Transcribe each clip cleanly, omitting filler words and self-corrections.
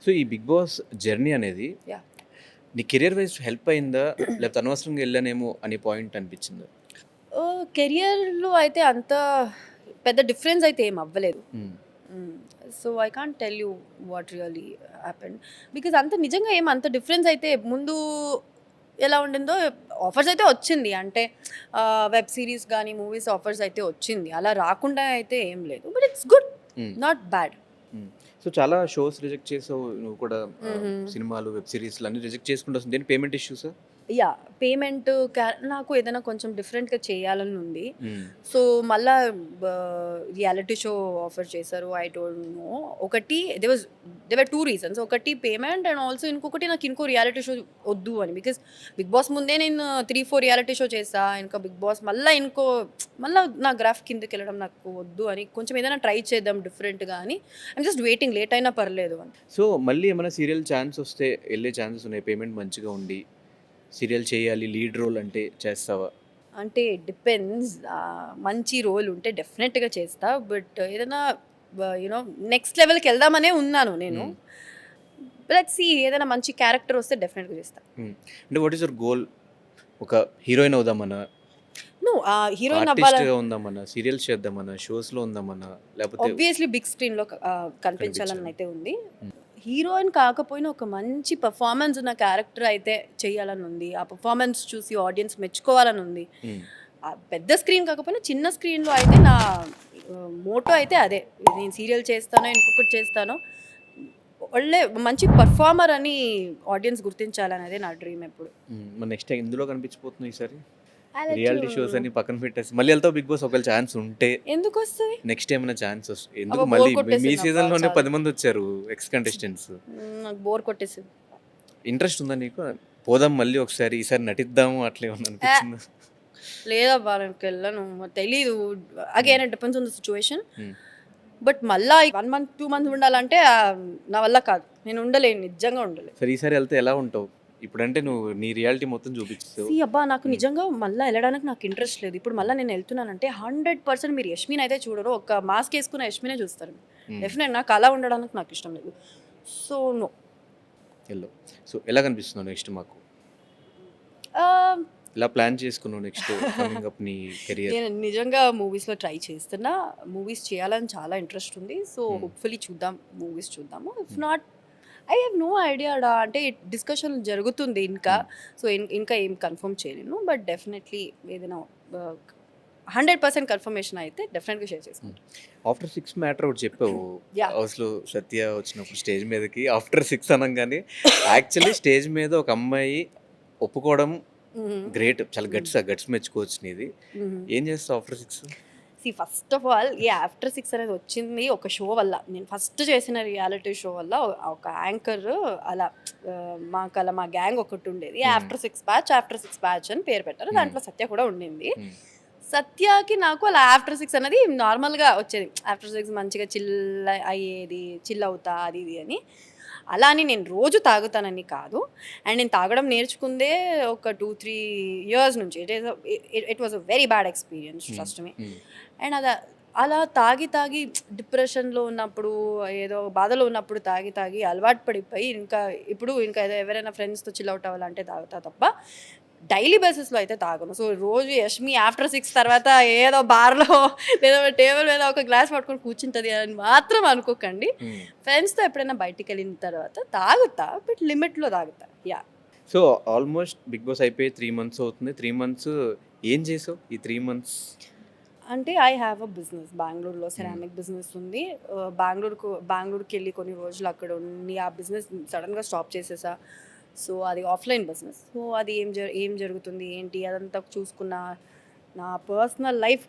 So ఈ big boss journey అనేది yeah నీ కెరియర్ వైజ్ హెల్ప్ అయిందా? లేకపోతే అనవసరంగా వెళ్ళానేమో అనే పాయింట్ అనిపించిందా? కెరియర్లో అయితే అంత పెద్ద డిఫరెన్స్ అయితే ఏం అవ్వలేదు. So I can't tell you what really happened because అంత నిజంగా ఏం అంత డిఫరెన్స్ అయితే ముందు ఎలా ఉండిందో ఆఫర్స్ అయితే వచ్చింది అంటే వెబ్ సిరీస్ కానీ మూవీస్ ఆఫర్స్ అయితే వచ్చింది అలా రాకుండా అయితే ఏం లేదు but it's good not bad. So చాలా షోస్ రిజెక్ట్ చేసావు నువ్వు కూడా. సినిమాలు, వెబ్ సిరీస్లు అన్ని రిజెక్ట్ చేసుకుంటూ వస్తుంది. దేని పేమెంట్ ఇష్యూస్? యా పేమెంట్ నాకు ఏదైనా కొంచెం డిఫరెంట్గా చేయాలని ఉంది. సో మళ్ళా రియాలిటీ షో ఆఫర్ చేశారు. ఐ డోంట్ నో ఒకటి దేవర్ టూ రీజన్స్. ఒకటి పేమెంట్ అండ్ ఆల్సో ఇంకొకటి నాకు ఇంకో రియాలిటీ షో వద్దు అని. బికాస్ బిగ్ బాస్ ముందే నేను 3-4 రియాలిటీ షో చేసా. ఇంకా బిగ్ బాస్ మళ్ళీ నా గ్రాఫ్ కిందకి వెళ్ళడం నాకు వద్దు అని కొంచెం ఏదైనా ట్రై చేద్దాం డిఫరెంట్గా అని ఐమ్ జస్ట్ వెయిటింగ్ లేట్ అయినా పర్లేదు అని. సో మళ్ళీ ఏమైనా సీరియల్ ఛాన్స్ వస్తే వెళ్ళే ఛాన్సెస్ ఉన్నాయి? పేమెంట్ మంచిగా ఉండి సీరియల్ చేయాలి, లీడ్ రోల్ అంటే చేస్తావా? అంటే డిపెండ్స్. మంచి రోల్ ఉంటే డెఫినెట్గా చేస్తా. బట్ ఏదైనా యూనో నెక్స్ట్ లెవెల్కి వెళ్దామనే ఉన్నాను నేను. లెట్స్ సీ ఏదైనా మంచి క్యారెక్టర్ వస్తే డెఫినెట్గా చేస్తా. అంటే వాట్ ఈస్ యువర్ గోల్? ఒక హీరోయిన్ అవుదామన్నా, హీరోయిన్ ఆర్టిస్ట్ అవ్వాలని గా ఉందామన్నా, సీరియల్స్ చేద్దామన్నా, షోస్ లో ఉందామన్నా, లేకపోతే ఆబ్వియస్లీ బిగ్ స్క్రీన్లో కనిపించాలని అయితే ఉంది. హీరోయిన్ కాకపోయినా ఒక మంచి పర్ఫార్మెన్స్ ఉన్న క్యారెక్టర్ అయితే చేయాలని ఉంది. ఆ పర్ఫార్మెన్స్ చూసి ఆడియన్స్ మెచ్చుకోవాలని ఉంది. పెద్ద స్క్రీన్ కాకపోయినా చిన్న స్క్రీన్లో అయితే నా మోటో అయితే అదే. నేను సీరియల్ చేస్తానో ఇంకొకటి చేస్తానో ఒళ్ళే మంచి పర్ఫార్మర్ అని ఆడియన్స్ గుర్తించాలనేదే నా డ్రీమ్ ఎప్పుడు. నెక్స్ట్ ఇందులో కనిపించిపోతుంది ఈసారి. రియాలిటీ షోస్ అని పక్కన పెట్టేసి మళ్ళీ వెళ్తావు బిగ్ బాస్? ఒకవేళ ఛాన్స్ ఉంటే ఎందుకు వస్తుంది? నెక్స్ట్ ఏమైనా ఛాన్స్ వస్తుంది? ఎందుకు మళ్ళీ మీ సీజన్ లోనే 10 మంది వచ్చారు ఎక్స్ కంటెస్టెంట్స్. నాకు బోర్ కొట్టేసింది. ఇంట్రెస్ట్ ఉందా నీకు? పోదాం మళ్ళీ ఒకసారి, ఈసారి నటిద్దాము అట్లా ఏమన్నా అనిపించిందా? లేదబ్బా నాకు వెళ్ళను, తెలీదు. Again it depends on the situation. But మళ్ళీ 1 month 2 months ఉండాలంటే నా వల్ల కాదు. నేను ఉండలేను, నిజంగా ఉండలేను. సరే ఈసారి వెళ్తే ఎలా ఉంటావు? ఇప్పుడంటే నువ్వు నీ రియాలిటీ మొత్తం చూపిస్తావు. అబ్బా నాకు నిజంగా మళ్ళీ వెళ్ళడానికి నాకు ఇంట్రెస్ట్ లేదు. ఇప్పుడు మళ్ళీ నేను వెళ్తున్నానంటే 100% మీరు యష్మిన్ అయితే చూడరు, ఒక మాస్క్ వేసుకున్న యష్మినే చూస్తారు. డెఫినెట్ నాకు అలా ఉండడానికి నాకు ఇష్టం లేదు. So no. వెళ్ళు. సో ఎలా కనిపిస్తున్నావు నెక్స్ట్ మాకు? ఇలా ప్లాన్ చేసుకున్నావు నెక్స్ట్ కమింగ్ అప్ నీ కెరియర్? నేను నిజంగా మూవీస్లో ట్రై చేస్తున్నా. మూవీస్ చేయాలని చాలా ఇంట్రెస్ట్ ఉంది. సో హోప్ఫుల్లీ మూవీస్ చూద్దాము. If not I have no idea. అంటే డిస్కషన్ జరుగుతుంది ఇంకా. సో ఇంకా ఏం కన్ఫర్మ్ చేయలేను. బట్ డెఫినెట్లీ ఏదైనా 100% కన్ఫర్మేషన్ అయితే డెఫినెట్గా షేర్ చేసుకుంటాను. ఆఫ్టర్ 6 మ్యాటర్ ఒకటి చెప్పావు హౌస్లో. సత్య వచ్చినప్పుడు స్టేజ్ మీదకి ఆఫ్టర్ 6 అనగానే యాక్చువల్లీ స్టేజ్ మీద ఒక అమ్మాయి ఒప్పుకోవడం గ్రేట్. చాలా గట్స్ మెచ్చుకోవచ్చు నీది. ఏం చేస్తావు ఆఫ్టర్ 6? ఫస్ట్ ఆఫ్ ఆల్ ఈ ఆఫ్టర్ 6 అనేది వచ్చింది ఒక షో వల్ల. నేను ఫస్ట్ చేసిన రియాలిటీ షో వల్ల ఒక యాంకర్ అలా మా గ్యాంగ్ ఒకటి ఉండేది. ఆఫ్టర్ 6 బ్యాచ్ అని పేరు పెట్టారు. దాంట్లో సత్య కూడా ఉండింది. సత్యకి నాకు అలా ఆఫ్టర్ 6 అనేది నార్మల్గా వచ్చేది. ఆఫ్టర్ 6 మంచిగా చిల్ అవుతా అది ఇది అని. అలా అని నేను రోజు తాగుతానని కాదు. అండ్ నేను తాగడం నేర్చుకుందే ఒక 2-3 years నుంచి. It was a very bad experience, trust me. And అలా తాగి డిప్రెషన్లో ఉన్నప్పుడు, ఏదో బాధలో ఉన్నప్పుడు తాగి అలవాటు పడిపోయి ఇంకా ఎవరైనా ఫ్రెండ్స్తో చిల్ అవుట్ అవ్వాలంటే తాగుతా తప్ప డైలీ బేసిస్లో అయితే తాగను. సో రోజు యష్మి ఆఫ్టర్ 6 తర్వాత ఏదో బార్లో లేదా టేబుల్ మీద ఒక గ్లాస్ పట్టుకొని కూర్చుంటుంది అని మాత్రం అనుకోకండి. ఫ్రెండ్స్తో ఎప్పుడైనా బయటికి వెళ్ళిన తర్వాత తాగుతా, బట్ లిమిట్లో తాగుతా. Yeah. So almost Bigg Boss అయిపోయి 3 months అవుతుంది. 3 months ఏం చేసావు ఈ 3 months? అంటే ఐ హ్యావ్ అ బిజినెస్ బెంగళూరులో, సెరామిక్ బిజినెస్ ఉంది. బెంగళూరుకి వెళ్ళి కొన్ని రోజులు అక్కడ ఉండి ఆ బిజినెస్ సడన్గా స్టాప్ చేసేసా. సో అది ఆఫ్లైన్ బిజినెస్. సో అది ఏం జరుగుతుంది ఏంటి అదంతా చూసుకున్న నా పర్సనల్ లైఫ్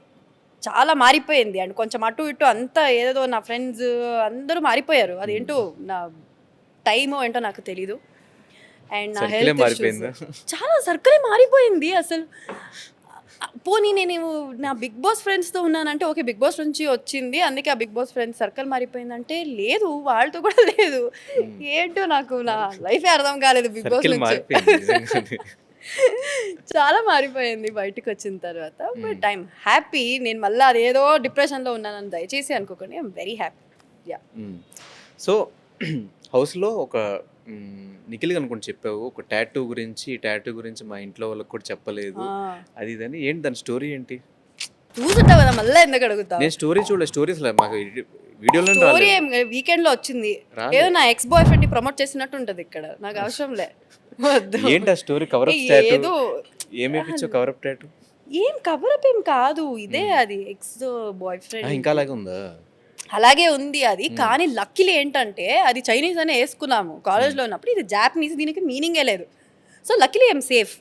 చాలా మారిపోయింది. అండ్ కొంచెం అటు ఇటు అంతా ఏదో నా ఫ్రెండ్స్ అందరూ మారిపోయారు. అదేంటో నా టైమో ఏంటో నాకు తెలీదు. అండ్ నా హెల్త్ చాలా సర్కిలే మారిపోయింది అసలు. పోనీ నేను నా బిగ్ బాస్ ఫ్రెండ్స్తో ఉన్నానంటే ఓకే, బిగ్ బాస్ నుంచి వచ్చింది అందుకే ఆ బిగ్ బాస్ ఫ్రెండ్స్ సర్కిల్ మారిపోయిందంటే లేదు, వాళ్ళతో కూడా లేదు. ఏంటో నాకు నా లైఫే అర్థం కాలేదు బిగ్ బాస్ నుంచి. చాలా మారిపోయింది బయటకు వచ్చిన తర్వాత. But I'm happy. నేను మళ్ళీ అదేదో డిప్రెషన్లో ఉన్నానని దయచేసి అనుకోకండి. I'm very happy. Yeah. So హౌస్లో ఒక నిఖిల్ అనుకుంటా చెప్పావు ఒక టాటూ గురించి మా ఇంట్లో వాళ్ళకి కూడా చెప్పలేదు అది ఇదని. ఏంటి దాని స్టోరీ ఏంటి? చూసుంటావు కదా, మళ్ళీ ఎందుకు అడుగుతావు? నేను స్టోరీ చూడలేదు, స్టోరీస్ మాకు వీడియోలో స్టోరీ ఏం వీకెండ్ లో వచ్చింది, ఏదో నా ఎక్స్ బాయ్ ఫ్రెండ్ ని ప్రమోట్ చేసినట్టు ఉంటది ఇక్కడ, నాకు అవసరం లే. వద్దు. ఏంటి ఆ స్టోరీ? కవరప్ ఏదో ఏమేపించో కవరప్ టాటూ ఏం కవరప్ ఏం కాదు, ఇదే అది ఎక్స్ బాయ్ ఫ్రెండ్. ఇంకా అలాగే ఉందా? అలాగే ఉంది అది, కానీ లక్కీలు ఏంటంటే అది చైనీస్ అనే వేసుకున్నాము కాలేజ్లో ఉన్నప్పుడు, ఇది జాపనీస్, దీనికి మీనింగే లేదు. So luckily I'm safe.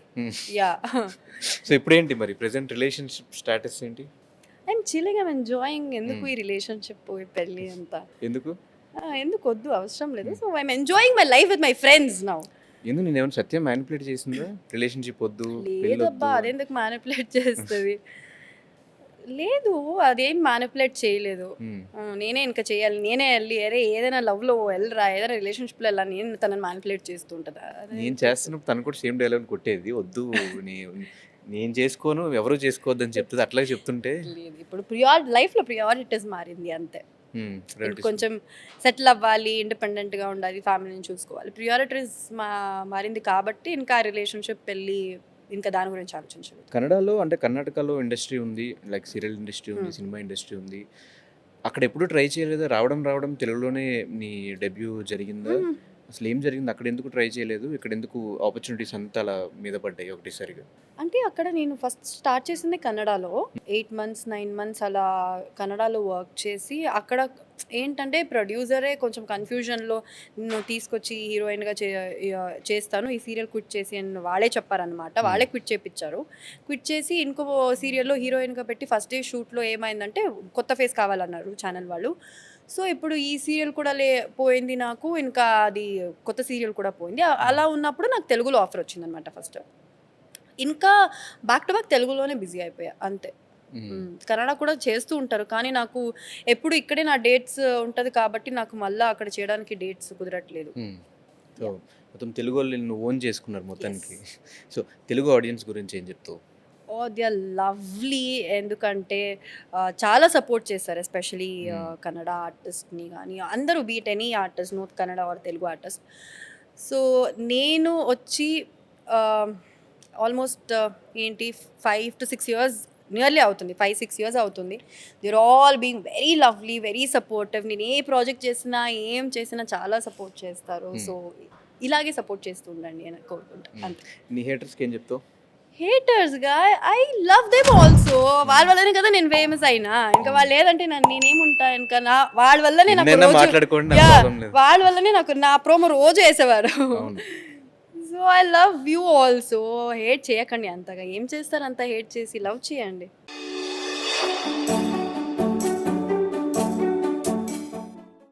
Yeah. So ఇప్పుడు ఏంటి మరి ప్రెసెంట్ రిలేషన్షిప్ స్టేటస్ ఏంటి? I'm chilling, I'm enjoying. ఎందుకు ఈ రిలేషన్షిప్ ఈ పెళ్ళి అంతా ఎందుకు ఎందుకు వద్దు, అవసరం లేదు. So I'm enjoying my life with my friends now. ఎందుకు నేను ఏమైనా సత్యం మ్యానిపులేట్ చేసిందా? రిలేషన్షిప్ వద్దు, లేదబ్బా, అదెందుకు మ్యానిపులేట్ చేస్తుంది? లేదు, అదేం మ్యానిపులేట్ చేయలేదు. నేనే ఇంకా చేయాలి, నేనే వెళ్ళి అరే ఏదైనా లవ్లో వెళ్ళరా, ఏదైనా రిలేషన్షిప్లో వెళ్ళా, నేను తనని మ్యానిపులేట్ చేస్తూ ఉంటుందా? నేను చేస్తున్నప్పుడు తను కూడా సేమ్ డైలాగ్ కొట్టేది, వద్దు నేను చేసుకోను ఎవరు చేసుకోవద్దని చెప్తుంది, అట్లాగే చెప్తుంటే. లేదు, ఇప్పుడు లైఫ్లో ప్రియారిటీస్ మారింది అంతే. కొంచెం సెటిల్ అవ్వాలి, ఇండిపెండెంట్గా ఉండాలి, ఫ్యామిలీని చూసుకోవాలి, ప్రియారిటీస్ మారింది కాబట్టి ఇంకా రిలేషన్షిప్ పెళ్ళి ఇంకా దాని గురించి ఆలోచించాలి. కన్నడలో అంటే కర్ణాటకలో ఇండస్ట్రీ ఉంది, లైక్ సీరియల్ ఇండస్ట్రీ ఉంది, సినిమా ఇండస్ట్రీ ఉంది. అక్కడ ఎప్పుడు ట్రై చేయలేదు? రావడం తెలుగులోనే నీ డెబ్యూ జరిగిందా? అసలు ఏం జరిగింది అక్కడ? ఎందుకు ట్రై చేయలేదు? ఇక్కడ ఎందుకు ఆపర్చునిటీస్ అంతా అలా మీద పడ్డాయి ఒకటేసారిగా? అంటే అక్కడ నేను ఫస్ట్ స్టార్ట్ చేసింది కన్నడలో, 8 months 9 months అలా కన్నడలో వర్క్ చేసి, అక్కడ ఏంటంటే ప్రొడ్యూసరే కొంచెం కన్ఫ్యూజన్లో నిన్ను తీసుకొచ్చి హీరోయిన్గా చేస్తాను, ఈ సీరియల్ క్విట్ చేసి అని వాళ్ళే చెప్పారనమాట. వాళ్ళే క్విట్ చేయించారు. క్విట్ చేసి ఇంకో సీరియల్లో హీరోయిన్గా పెట్టి ఫస్ట్ డే షూట్లో ఏమైందంటే కొత్త ఫేస్ కావాలన్నారు ఛానల్ వాళ్ళు. సో ఇప్పుడు ఈ సీరియల్ కూడా పోయింది నాకు, ఇంకా అది కొత్త సీరియల్ కూడా పోయింది. అలా ఉన్నప్పుడు నాకు తెలుగులో ఆఫర్ వచ్చిందనమాట ఫస్ట్. ఇంకా బ్యాక్ టు బ్యాక్ తెలుగులోనే బిజీ అయిపోయా అంతే. కన్నడ కూడా చేస్తూ ఉంటారు, కానీ నాకు ఎప్పుడు ఇక్కడే నా డేట్స్ ఉంటుంది కాబట్టి నాకు మళ్ళీ అక్కడ చేయడానికి డేట్స్ కుదరట్లేదు. సో మొత్తం తెలుగు వాళ్ళు నువ్వు ఓన్ చేసుకున్నారు మొత్తానికి. సో తెలుగు ఆడియన్స్ గురించి ఏం చెప్తావు? దే ఆర్ లవ్లీ, ఎందుకంటే చాలా సపోర్ట్ చేస్తారు, ఎస్పెషలీ కన్నడ ఆర్టిస్ట్ని కానీ అందరూ, beat any artist, not Kannada or Telugu artist. So నేను వచ్చి ఆల్మోస్ట్ ఏంటి 5 to 6 years నియర్లీ అవుతుంది, 5-6 years అవుతుంది. They are all being very lovely, very supportive. నేను ఏ ప్రాజెక్ట్ చేసినా ఏం చేసినా చాలా సపోర్ట్ చేస్తారు. సో ఇలాగే సపోర్ట్ చేస్తూ ఉండండి అని కోరుకుంటాను అంతే. నీ హేటర్స్కి ఏం చెప్తావు? హేటర్స్గా ఐ లవ్ దెమ్ ఆల్సో. వాళ్ళ వల్లనే కదా నేను ఫేమస్ అయినా, ఇంకా వాళ్ళు లేదంటే నేనేముంటా ఇంకా. వాళ్ళ వల్లనే నాకు వాళ్ళ వల్లనే నాకు నా ప్రోమో రోజు వేసేవారు. So I love you also. Hate చేయకండి అంతగా, ఏం చేస్తారు అంత హేట్ చేసి, లవ్ చేయండి.